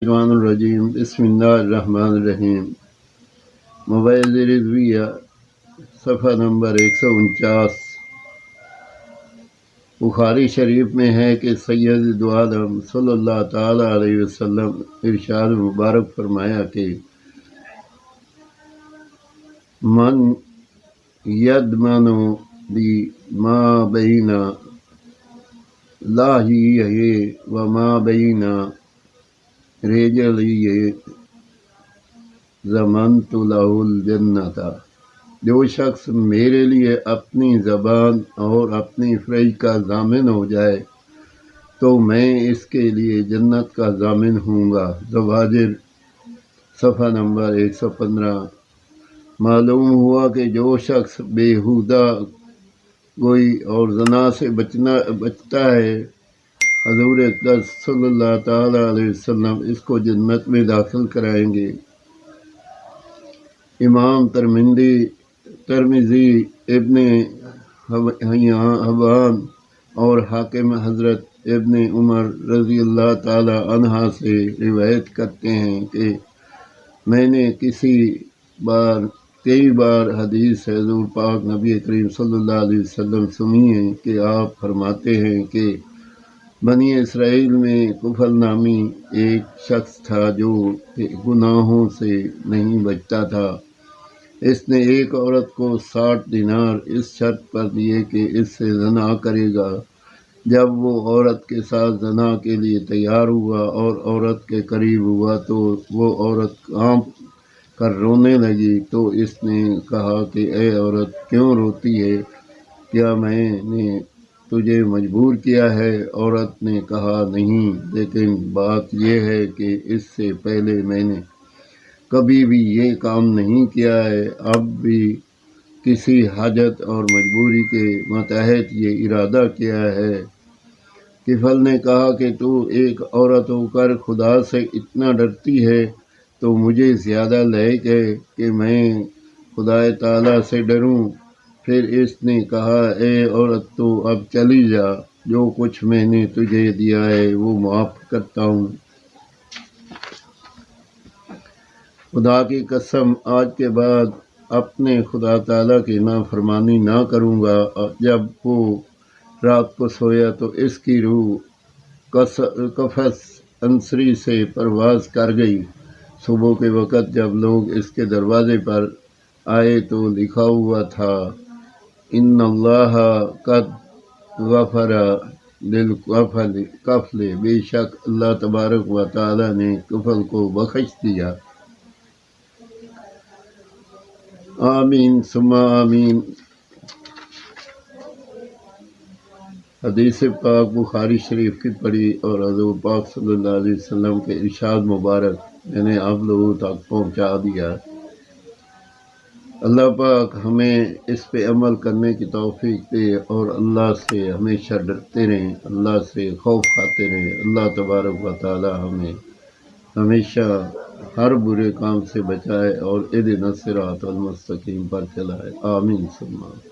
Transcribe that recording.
الرجیم بسم اللہ الرحمن الرحیم۔ موبائل رضویہ صفحہ نمبر 149۔ بخاری شریف میں ہے کہ سید دو عالم صلی اللہ تعالیٰ علیہ وسلم ارشاد مبارک فرمایا کہ من یدمن لی ما بین لاحیہ و ما بین رجلیہ ضمنت لہ الجنۃ۔ جو شخص میرے لیے اپنی زبان اور اپنی فرج کا ضامن ہو جائے تو میں اس کے لیے جنت کا ضامن ہوں گا۔ زواجر صفحہ نمبر 115۔ معلوم ہوا کہ جو شخص بیہودہ گوئی اور زنا سے بچتا ہے، حضور اقدس صلی اللہ تعالیٰ علیہ وسلم اس کو جنت میں داخل کرائیں گے۔ امام ترمذی، ابن حبان اور حاکم حضرت ابن عمر رضی اللہ تعالی عنہ سے روایت کرتے ہیں کہ میں نے کئی بار حدیث حضور پاک نبی کریم صلی اللہ علیہ وسلم سنی ہے کہ آپ فرماتے ہیں کہ بنی اسرائیل میں کفل نامی ایک شخص تھا جو گناہوں سے نہیں بچتا تھا۔ اس نے ایک عورت کو 60 دینار اس شرط پر دیے کہ اس سے زنا کرے گا۔ جب وہ عورت کے ساتھ زنا کے لیے تیار ہوا اور عورت کے قریب ہوا تو وہ عورت کانپ کر رونے لگی، تو اس نے کہا کہ اے عورت کیوں روتی ہے؟ کیا میں نے تجھے مجبور کیا ہے؟ عورت نے کہا نہیں، لیکن بات یہ ہے کہ اس سے پہلے میں نے کبھی بھی یہ کام نہیں کیا ہے، اب بھی کسی حاجت اور مجبوری کے ماتحت یہ ارادہ کیا ہے۔ کفل نے کہا کہ تو ایک عورت ہو کر خدا سے اتنا ڈرتی ہے تو مجھے زیادہ لائق ہے کہ میں خدا تعالیٰ سے ڈروں۔ پھر اس نے کہا اے عورت تو اب چلی جا، جو کچھ میں نے تجھے دیا ہے وہ معاف کرتا ہوں۔ خدا کی قسم، آج کے بعد اپنے خدا تعالیٰ کی نافرمانی نہ کروں گا۔ جب وہ رات کو سویا تو اس کی روح قفس انصری سے پرواز کر گئی۔ صبح کے وقت جب لوگ اس کے دروازے پر آئے تو لکھا ہوا تھا ان اللہ قد غفر للکفل، بے شک اللہ تبارک و تعالی نے کفل کو بخش دیا۔ آمین ثم آمین۔ حدیث پاک بخاری شریف کی پڑھی اور حضور پاک صلی اللہ علیہ وسلم کے ارشاد مبارک میں نے آپ لوگوں تک پہنچا دیا۔ اللہ پاک ہمیں اس پہ عمل کرنے کی توفیق دے اور اللہ سے ہمیشہ ڈرتے رہیں، اللہ سے خوف کھاتے رہیں۔ اللہ تبارک و تعالی ہمیں ہمیشہ ہر برے کام سے بچائے اور اہدنا الصراط المستقیم پر چلائے۔ آمین ثم آمین۔